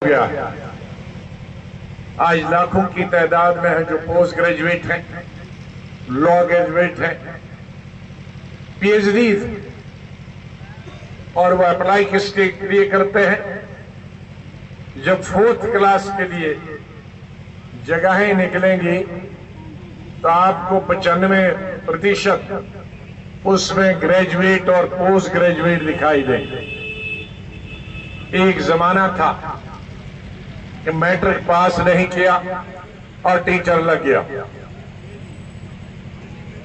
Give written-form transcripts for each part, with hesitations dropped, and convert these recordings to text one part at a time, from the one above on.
गया। आज लाखों की तादाद में है जो पोस्ट ग्रेजुएट हैं, लॉ ग्रेजुएट हैं, पीएचडी, और वो अप्लाई किसके लिए करते हैं? जब 4th क्लास के लिए जगहें निकलेंगी तो आपको 95% उसमें ग्रेजुएट और पोस्ट ग्रेजुएट दिखाई देंगे। एक जमाना था कि मैट्रिक पास नहीं किया और टीचर लग गया,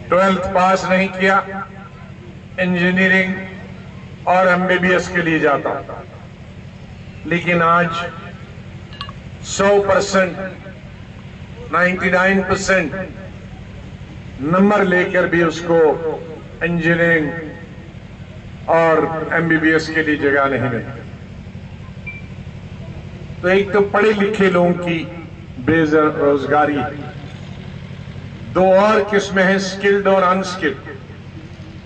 12th पास नहीं किया, इंजीनियरिंग और एमबीबीएस के लिए जाता था। लेकिन आज 100%, 99% नंबर लेकर भी उसको इंजीनियरिंग और एमबीबीएस के लिए जगह नहीं मिलती। तो एक तो पढ़े लिखे लोगों की बेरोजगारी, दो और किस्में हैं, स्किल्ड और अनस्किल्ड।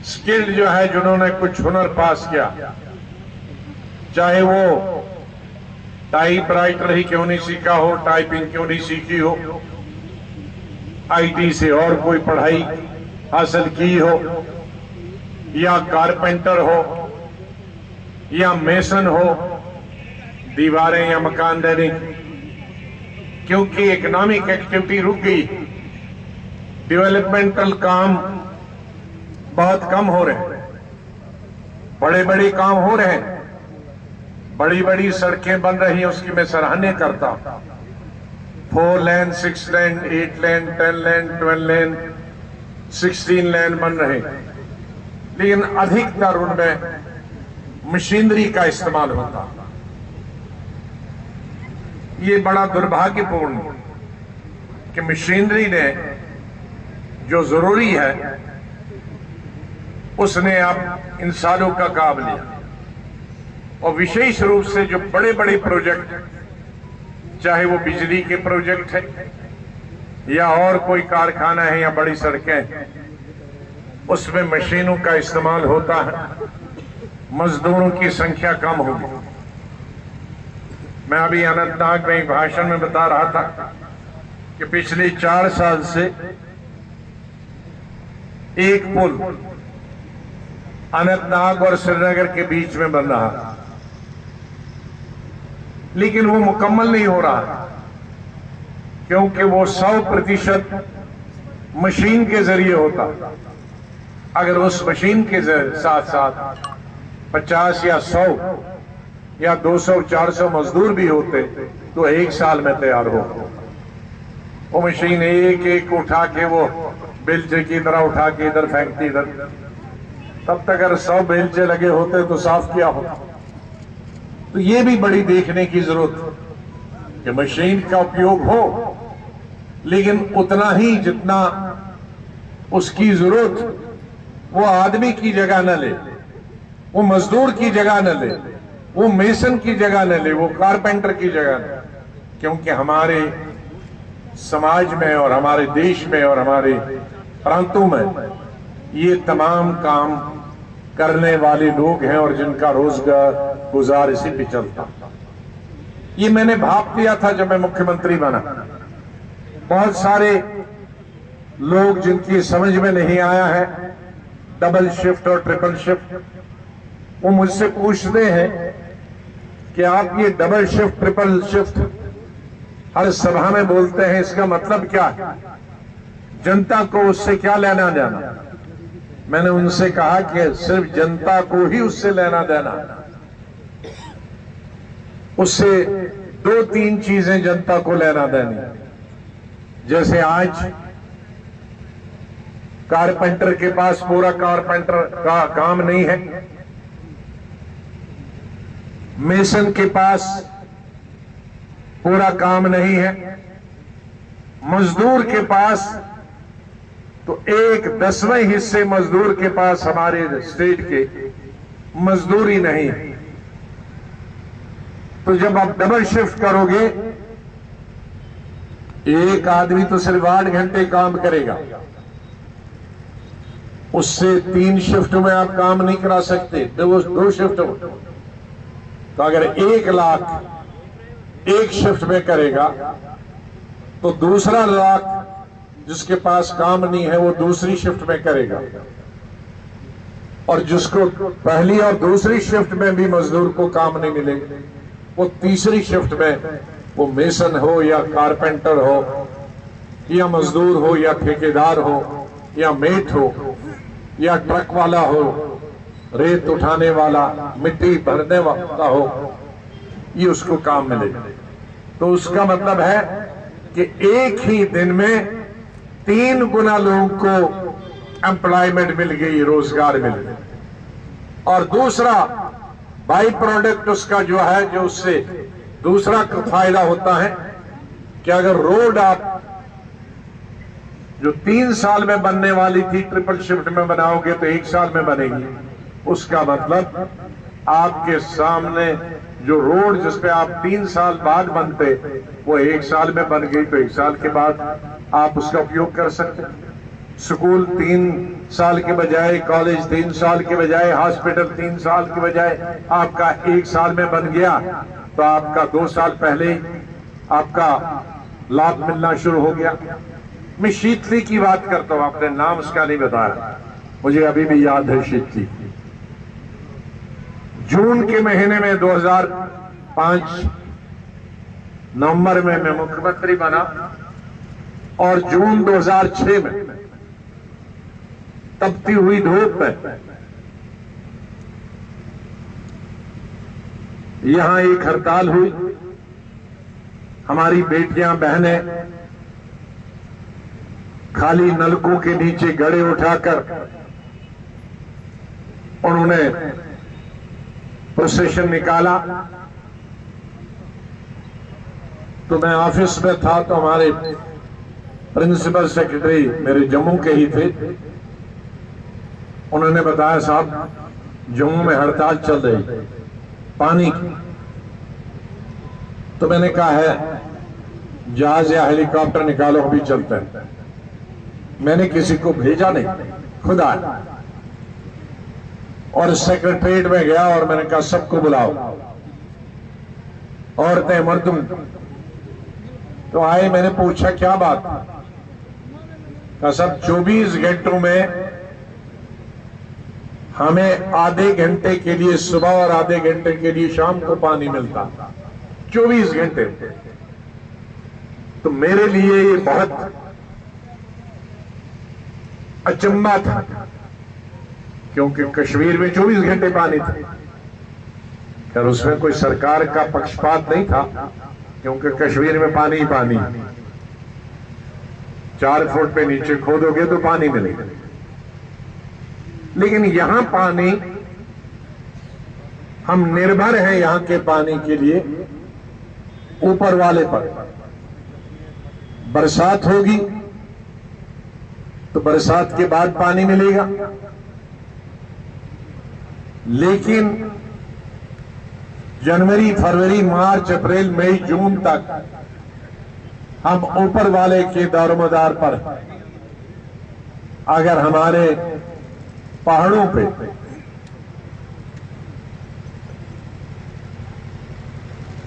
स्किल्ड जो है जिन्होंने कुछ हुनर पास किया, चाहे वो टाइपराइटर ही क्यों नहीं सीखा हो, टाइपिंग क्यों नहीं सीखी हो, आईटी से और कोई पढ़ाई हासिल की हो, या कारपेंटर हो, या मेसन हो, दीवारें या मकान देने, क्योंकि इकोनॉमिक एक्टिविटी रुक गई, डेवलपमेंटल काम बहुत कम हो रहे हैं, बड़े बड़े काम हो रहे हैं, बड़ी बड़ी सड़कें बन रही हैं, उसकी मैं सराहना करता हूं। 4 लेन, 6 लेन, 8 लेन, 10 लेन, 12 लेन, 16 लेन बन रहे हैं, लेकिन अधिकतर उनमें मशीनरी का इस्तेमाल होता है। ये बड़ा दुर्भाग्यपूर्ण कि मशीनरी ने जो जरूरी है उसने अब इंसानों का काम लिया, और विशेष रूप से जो बड़े बड़े प्रोजेक्ट, चाहे वो बिजली के प्रोजेक्ट है या और कोई कारखाना है या बड़ी सड़कें, उसमें मशीनों का इस्तेमाल होता है, मजदूरों की संख्या कम होगी। मैं अभी अनंतनाग में एक भाषण में बता रहा था कि पिछले 4 साल से एक पुल अनंतनाग और श्रीनगर के बीच में बन रहा, लेकिन वो मुकम्मल नहीं हो रहा क्योंकि वो 100% मशीन के जरिए होता। अगर उस मशीन के साथ साथ 50 या 100 या 200, 400 मजदूर भी होते तो 1 साल में तैयार हो। वो मशीन एक एक उठा के वो बेलचे की तरह उठा के इधर फेंकती इधर, तब तक अगर 100 बेलचे लगे होते तो साफ किया होता। तो ये भी बड़ी देखने की जरूरत है कि मशीन का उपयोग हो, लेकिन उतना ही जितना उसकी जरूरत, वो आदमी की जगह न ले, वो मजदूर की जगह न ले, वो मेसन की जगह न ले, वो कारपेंटर की जगह न ले। क्योंकि हमारे समाज में और हमारे देश में और हमारे प्रांतों में ये तमाम काम करने वाले लोग हैं और जिनका रोजगार गुजार इसी पे चलता। ये मैंने भाप लिया था जब मैं मुख्यमंत्री बना। बहुत सारे लोग जिनकी समझ में नहीं आया है डबल शिफ्ट और ट्रिपल शिफ्ट, वो मुझसे पूछते हैं कि आप ये डबल शिफ्ट ट्रिपल शिफ्ट हर सभा में बोलते हैं, इसका मतलब क्या है? जनता को उससे क्या लेना देना? मैंने उनसे कहा कि सिर्फ जनता को ही उससे लेना देना, उससे 2-3 चीजें जनता को लेना देनी। जैसे आज कारपेंटर के पास पूरा कारपेंटर का काम नहीं है, मेसन के पास पूरा काम नहीं है, मजदूर के पास तो 1/10वें हिस्से मजदूर के पास हमारे स्टेट के मजदूरी नहीं है। तो जब आप डबल शिफ्ट करोगे, एक आदमी तो सिर्फ 8 घंटे काम करेगा, उससे 3 शिफ्ट में आप काम नहीं करा सकते, 2 शिफ्ट में। तो अगर 1 लाख एक शिफ्ट में करेगा तो दूसरा लाख जिसके पास काम नहीं है वो दूसरी शिफ्ट में करेगा, और जिसको पहली और दूसरी शिफ्ट में भी मजदूर को काम नहीं मिले वो तीसरी शिफ्ट में, वो मेसन हो या कारपेंटर हो या मजदूर हो या ठेकेदार हो या मेट हो या ट्रक वाला हो, रेत उठाने वाला, मिट्टी भरने वाला हो, ये उसको काम मिलेगा। तो उसका मतलब है कि एक ही दिन में 3 गुना लोगों को एम्प्लॉयमेंट मिल गई, रोजगार मिल गया। और दूसरा बाई प्रोडक्ट उसका जो है, जो उससे दूसरा फायदा होता है कि अगर रोड आप जो 3 साल में बनने वाली थी ट्रिपल शिफ्ट में बनाओगे तो 1 साल में बनेगी। उसका मतलब आपके सामने जो रोड जिस पे आप 3 साल बाद बनते वो 1 साल में बन गई, तो 1 साल के बाद आप उसका उपयोग कर सकते हैं। स्कूल 3 साल के बजाय, कॉलेज 3 साल के बजाय, हॉस्पिटल 3 साल के बजाय आपका 1 साल में बन गया, तो आपका 2 साल पहले आपका लाभ मिलना शुरू हो गया। मैं शीतली की बात करता हूं, आपने नाम उसका नहीं बताया, मुझे अभी भी याद है शीतली। जून के महीने में 2005 नवंबर में मैं मुख्यमंत्री बना, और जून 2006 में तपती हुई धूप में यहां एक हड़ताल हुई। हमारी बेटियां बहनें खाली नलकों के नीचे गड़े उठाकर उन्होंने प्रोसेशन निकाला। तो मैं ऑफिस में था, तो हमारे प्रिंसिपल सेक्रेटरी मेरे जम्मू के ही थे, उन्होंने बताया साहब जम्मू में हड़ताल चल रही पानी की। तो मैंने कहा है जहाज या हेलीकॉप्टर निकालो, अभी चलते हैं। मैंने किसी को भेजा नहीं, खुद आया और सेक्रेटरीट में गया और मैंने कहा सबको बुलाओ, औरतें मर्द। तो आए, मैंने पूछा क्या बात, कहा सब 24 घंटों में हमें आधे घंटे के लिए सुबह और आधे घंटे के लिए शाम को पानी मिलता, 24 घंटे। तो मेरे लिए ये बहुत अचंभा था, क्योंकि कश्मीर में 24 घंटे पानी था। खैर उसमें कोई सरकार का पक्षपात नहीं था, क्योंकि कश्मीर में पानी ही पानी, 4 फुट पे नीचे खोदोगे तो पानी मिलेगा। लेकिन यहां पानी, हम निर्भर हैं यहां के पानी के लिए ऊपर वाले पर। बरसात होगी तो बरसात के बाद पानी मिलेगा, लेकिन जनवरी, फरवरी, मार्च, अप्रैल, मई, जून तक हम ऊपर वाले के दारोमदार पर, अगर हमारे पहाड़ों पे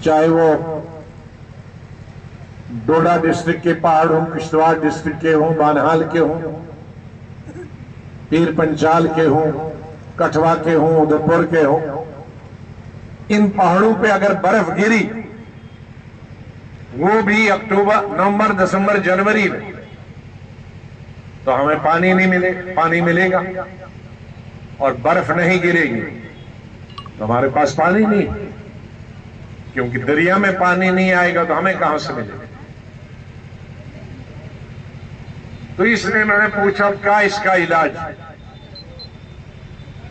चाहे वो डोडा डिस्ट्रिक्ट के पहाड़ हों, किश्तवाड़ डिस्ट्रिक्ट के हों, बानहाल के हों, पीर पंचाल के हों, कठवा के हों, उदयपुर के हों, इन पहाड़ों पे अगर बर्फ गिरी, वो भी अक्टूबर, नवंबर, दिसंबर, जनवरी में, तो हमें पानी नहीं मिले, पानी मिलेगा। और बर्फ नहीं गिरेगी तो हमारे पास पानी नहीं, क्योंकि दरिया में पानी नहीं आएगा तो हमें कहां से मिलेगा। तो इसलिए मैंने पूछा क्या इसका इलाज।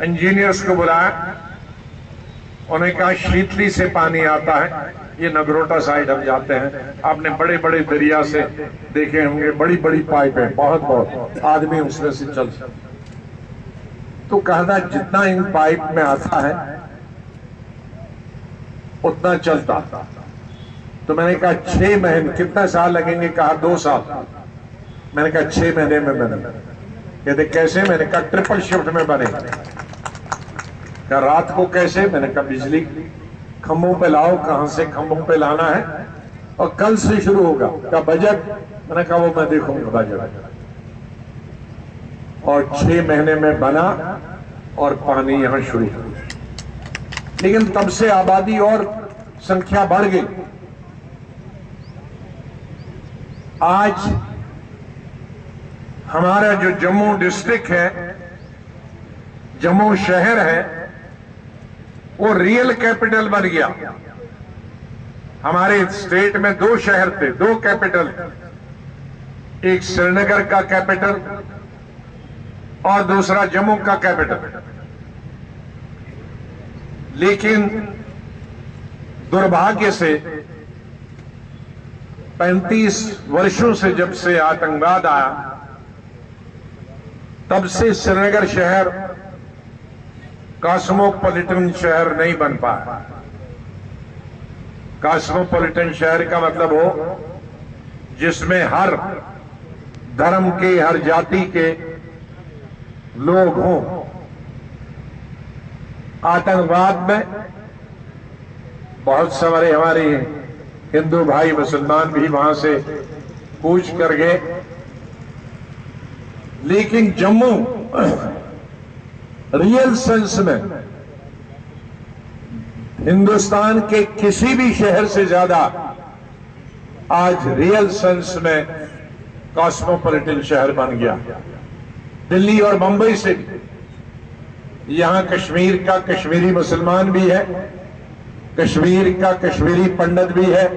इंजीनियर्स को बुलाया, उन्होंने कहा शीतली से पानी आता है, ये नगरोटा साइड हम जाते हैं, आपने बड़े बड़े दरिया से देखे होंगे, बड़ी बड़ी पाइपें, बहुत बहुत आदमी उसमें से चल सकते। तो कहता जितना इन पाइप में आता है उतना चलता। तो मैंने कहा 6 महीने, कितना साल लगेंगे, कहा 2 साल। मैंने कहा 6 महीने में बने। कहते कैसे, मैंने कहा ट्रिपल शिफ्ट में बने। कहा रात को कैसे, मैंने कहा बिजली खंभों पे लाओ, कहां से खंभों पे लाना है, और कल से शुरू होगा। क्या बजट? मैंने कहा वो मैं देखूंगा बजट। और 6 महीने में बना और पानी यहां शुरू हो। लेकिन तब से आबादी और संख्या बढ़ गई। आज हमारा जो जम्मू डिस्ट्रिक्ट है, जम्मू शहर है, वो रियल कैपिटल बन गया। हमारे स्टेट में 2 शहर थे, 2 कैपिटल, एक श्रीनगर का कैपिटल और दूसरा जम्मू का कैपिटल। लेकिन दुर्भाग्य से 35 वर्षों से जब से आतंकवाद आया, तब से श्रीनगर शहर कॉस्मोपॉलिटन शहर नहीं बन पाया। कॉस्मोपॉलिटन शहर का मतलब हो जिसमें हर धर्म के, हर जाति के लोग हों। आतंकवाद में बहुत सारे हमारे हिंदू भाई मुसलमान भी वहां से कूच कर गए। लेकिन जम्मू रियल सेंस में हिंदुस्तान के किसी भी शहर से ज्यादा आज रियल सेंस में कॉस्मोपॉलिटन शहर बन गया। दिल्ली और मुंबई से भी। यहां कश्मीर का कश्मीरी मुसलमान भी है, कश्मीर का कश्मीरी पंडित भी है,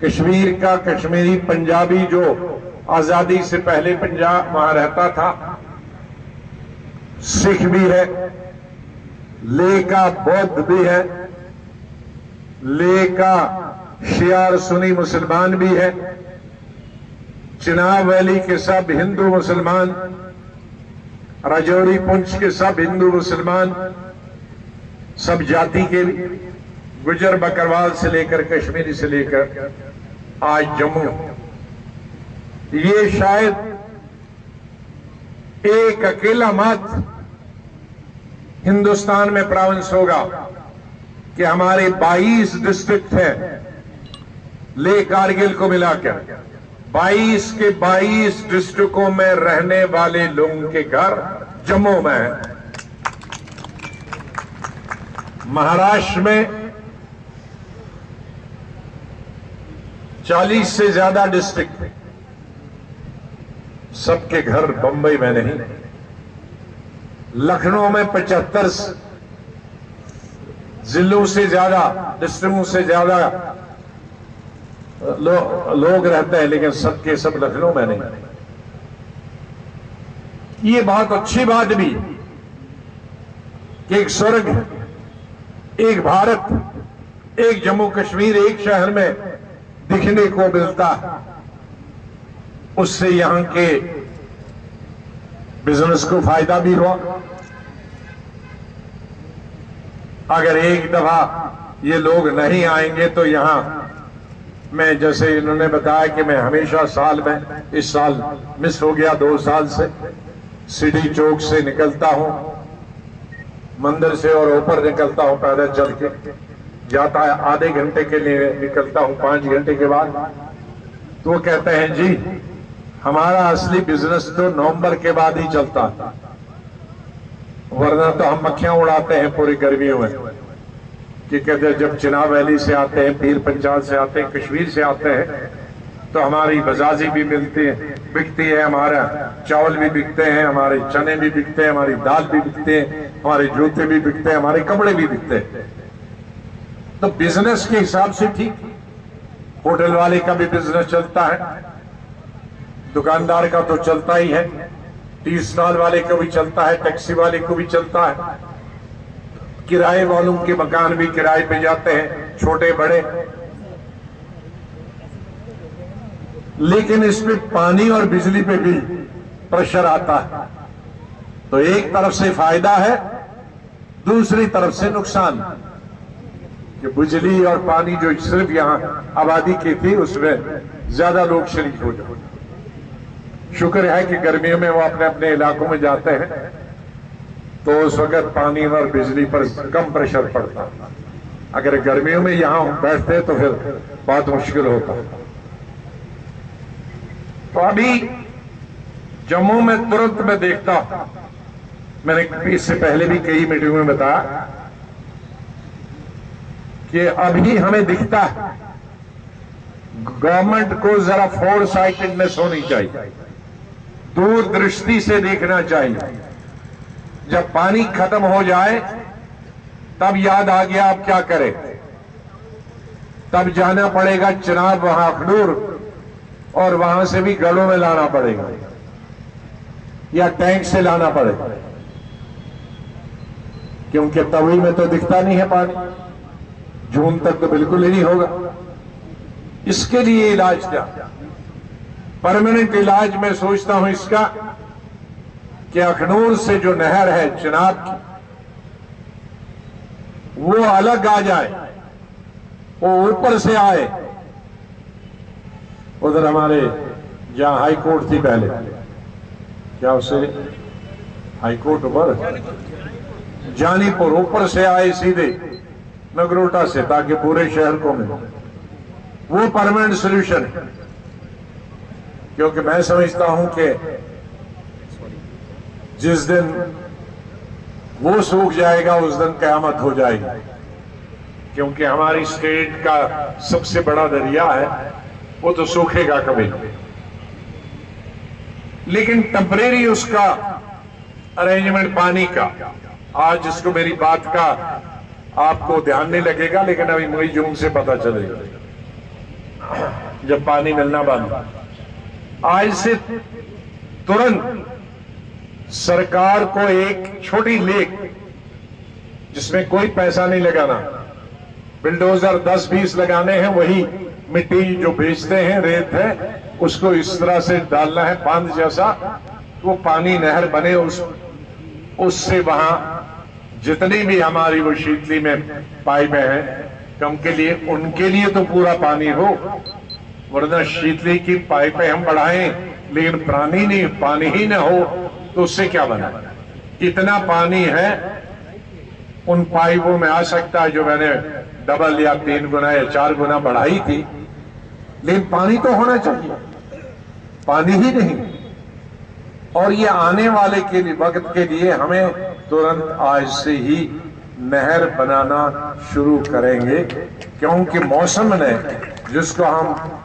कश्मीर का कश्मीरी पंजाबी जो आजादी से पहले पंजाब वहां रहता था, सिख भी है, लेह का बौद्ध भी है, लेह का शिया और सुन्नी मुसलमान भी है, चिनाब वैली के सब हिंदू मुसलमान, राजौरी पुंछ के सब हिंदू मुसलमान, सब जाति के, गुजर बकरवाल से लेकर कश्मीरी से लेकर आज जम्मू, ये शायद एक अकेला मात्र हिंदुस्तान में प्रोविंस होगा कि हमारे 22 डिस्ट्रिक्ट हैं, लेह कारगिल को मिलाकर 22 के 22 डिस्ट्रिक्टों में रहने वाले लोगों के घर जम्मू में है। महाराष्ट्र में 40 से ज्यादा डिस्ट्रिक्ट, सबके घर बंबई में नहीं। लखनऊ में 75 जिलों से ज्यादा, डिस्ट्रिक्टों से ज्यादा लोग रहते हैं, लेकिन सबके सब लखनऊ में नहीं। ये बहुत अच्छी बात भी कि एक स्वर्ग, एक भारत, एक जम्मू कश्मीर एक शहर में दिखने को मिलता है। उससे यहां के बिजनेस को फायदा भी हुआ। अगर एक दफा ये लोग नहीं आएंगे तो यहां, मैं जैसे इन्होंने बताया कि मैं हमेशा साल में, इस साल मिस हो गया 2 साल से, सिटी चौक से निकलता हूं, मंदिर से और ऊपर निकलता हूं पैदल चल के, जाता है आधे घंटे के लिए निकलता हूं 5 घंटे के बाद। तो वो कहते हैं जी हमारा असली बिजनेस तो नवंबर के बाद ही चलता है, वरना तो हम मक्खियां उड़ाते हैं पूरी गर्मियों में। कि कहते हैं जब चिनाब वैली से आते हैं, पीर पंचाल से आते हैं, कश्मीर से आते हैं, तो हमारी बजाजी भी मिलती है, बिकती है, हमारा चावल भी बिकते हैं, हमारे चने भी बिकते हैं, हमारी दाल भी बिकते हैं, हमारे जूते भी बिकते हैं, हमारे कपड़े भी बिकते हैं। तो बिजनेस के हिसाब से ठीक, होटल वाले का भी बिजनेस चलता है, दुकानदार का तो चलता ही है, टी स्टॉल वाले को भी चलता है, टैक्सी वाले को भी चलता है, किराए वालों के मकान भी किराए पे जाते हैं, छोटे बड़े। लेकिन इसमें पानी और बिजली पे भी प्रेशर आता है। तो एक तरफ से फायदा है, दूसरी तरफ से नुकसान, कि बिजली और पानी जो सिर्फ यहां आबादी की थी उसमें ज्यादा लोग शरीक हो जाते। शुक्र है कि गर्मियों में वो अपने अपने इलाकों में जाते हैं, तो उस वक्त पानी और बिजली पर कम प्रेशर पड़ता। अगर गर्मियों में यहां बैठते तो फिर बहुत मुश्किल होता। तो अभी जम्मू में तुरंत मैं देखता हूं, मैंने इससे पहले भी कई मीटिंगों में बताया कि अभी हमें दिखता है गवर्नमेंट को जरा फोर साइटेडनेस होनी चाहिए, दूरदृष्टि से देखना चाहिए। जब पानी खत्म हो जाए तब याद आ गया अब क्या करें, तब जाना पड़ेगा चिनाब वहां अखनूर, और वहां से भी गढ़ों में लाना पड़ेगा या टैंक से लाना पड़ेगा, क्योंकि तवी में तो दिखता नहीं है पानी, जून तक तो बिल्कुल ही नहीं होगा। इसके लिए इलाज क्या, परमानेंट इलाज मैं सोचता हूं इसका कि अखनूर से जो नहर है चिनाब की, वो अलग आ जाए, वो ऊपर से आए। उधर हमारे जहां हाई कोर्ट थी पहले, क्या उसे हाई कोर्ट ऊपर जानीपुर, ऊपर से आए सीधे नगरोटा से, ताकि पूरे शहर को मिले। वो परमानेंट सोल्यूशन है, क्योंकि मैं समझता हूं कि जिस दिन वो सूख जाएगा उस दिन कयामत हो जाएगी, क्योंकि हमारी स्टेट का सबसे बड़ा दरिया है, वो तो सूखेगा कभी। लेकिन टेम्परेरी उसका अरेंजमेंट पानी का, आज इसको मेरी बात का आपको ध्यान नहीं लगेगा, लेकिन अभी मई जून से पता चलेगा जब पानी मिलना बंद। आज से तुरंत सरकार को एक छोटी लेक जिसमें कोई पैसा नहीं लगाना, बिल्डोजर 10-20 लगाने हैं, वही मिट्टी जो बेचते हैं रेत है उसको इस तरह से डालना है बांध जैसा, वो पानी नहर बने, उससे वहां जितनी भी हमारी वो शीतली में पाइपें हैं कम के लिए, उनके लिए तो पूरा पानी हो, वरना शीतली की पाइपें हम बढ़ाएं लेकिन पानी ही ना हो तो उससे क्या बना। इतना पानी है उन पाइपों में आ सकता है जो मैंने डबल या 3 गुना या 4 गुना बढ़ाई थी, लेकिन पानी तो होना चाहिए, पानी ही नहीं। और ये आने वाले के लिए वक्त के लिए हमें तुरंत आज से ही नहर बनाना शुरू करेंगे, क्योंकि मौसम ने, जिसको हम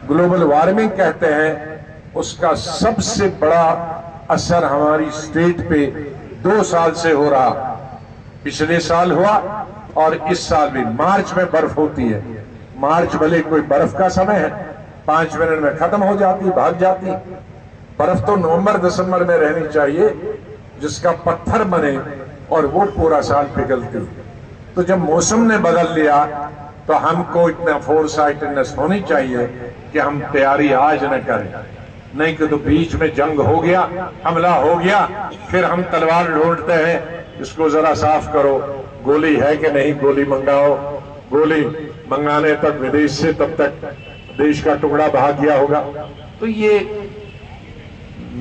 ग्लोबल वार्मिंग कहते हैं, उसका सबसे बड़ा असर हमारी स्टेट पे 2 साल से हो रहा। पिछले साल हुआ और इस साल भी। मार्च में बर्फ होती है, मार्च भले कोई बर्फ का समय है, 5 मिनट में खत्म हो जाती, भाग जाती। बर्फ तो नवंबर-दिसंबर में रहनी चाहिए, जिसका पत्थर बने और वो पूरा साल पिघलती। तो जब मौसम ने बदल लिया तो हमको इतना फोरसाइटेडनेस होनी चाहिए कि हम तैयारी आज न करें, नहीं कि तो बीच में जंग हो गया, हमला हो गया, फिर हम तलवार ढूंढते हैं, इसको जरा साफ करो, गोली है कि नहीं, गोली मंगाओ, गोली मंगाने तक विदेश से तब तक देश का टुकड़ा भाग गया होगा। तो ये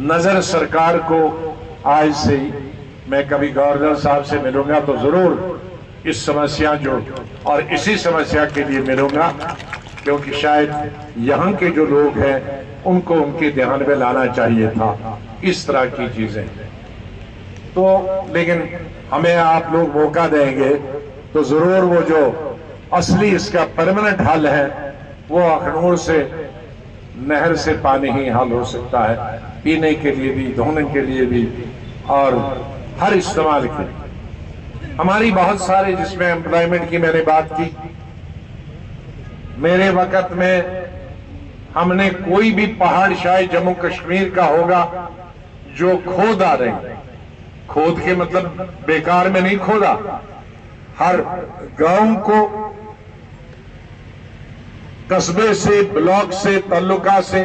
नजर सरकार को आज से ही, मैं कभी गवर्नर साहब से मिलूंगा तो जरूर इस समस्या जो, और इसी समस्या के लिए मिलूंगा, क्योंकि शायद यहाँ के जो लोग हैं उनको उनके ध्यान में लाना चाहिए था इस तरह की चीजें। तो लेकिन हमें आप लोग मौका देंगे तो जरूर वो जो असली इसका परमानेंट हल है वो अखनूर से नहर से पानी ही हल हो सकता है, पीने के लिए भी, धोने के लिए भी और हर इस्तेमाल के लिए। हमारी बहुत सारे, जिसमें एम्प्लॉयमेंट की मैंने बात की, मेरे वक्त में हमने कोई भी पहाड़ शायद जम्मू कश्मीर का होगा जो खोद आ रहे, खोद के मतलब बेकार में नहीं खोदा, हर गांव को कस्बे से, ब्लॉक से, तालुका से,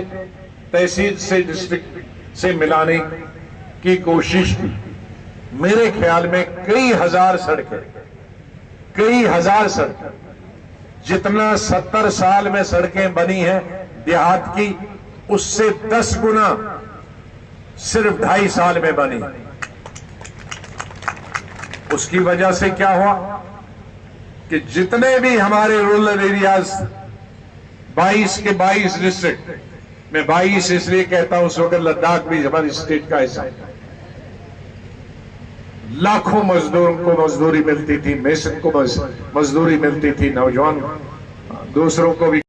तहसील से, डिस्ट्रिक्ट से मिलाने की कोशिश की। मेरे ख्याल में कई हजार सड़कें, जितना 70 साल में सड़कें बनी हैं देहात की, उससे 10 गुना सिर्फ 2.5 साल में बनी। उसकी वजह से क्या हुआ, कि जितने भी हमारे रूरल एरियाज 22 के 22 डिस्ट्रिक्ट में 22 इसलिए कहता हूं, उस वक्त लद्दाख भी हमारी स्टेट का हिस्सा है। लाखों मजदूरों को मजदूरी मिलती थी, मेसन को मजदूरी मिलती थी, नौजवान दूसरों को भी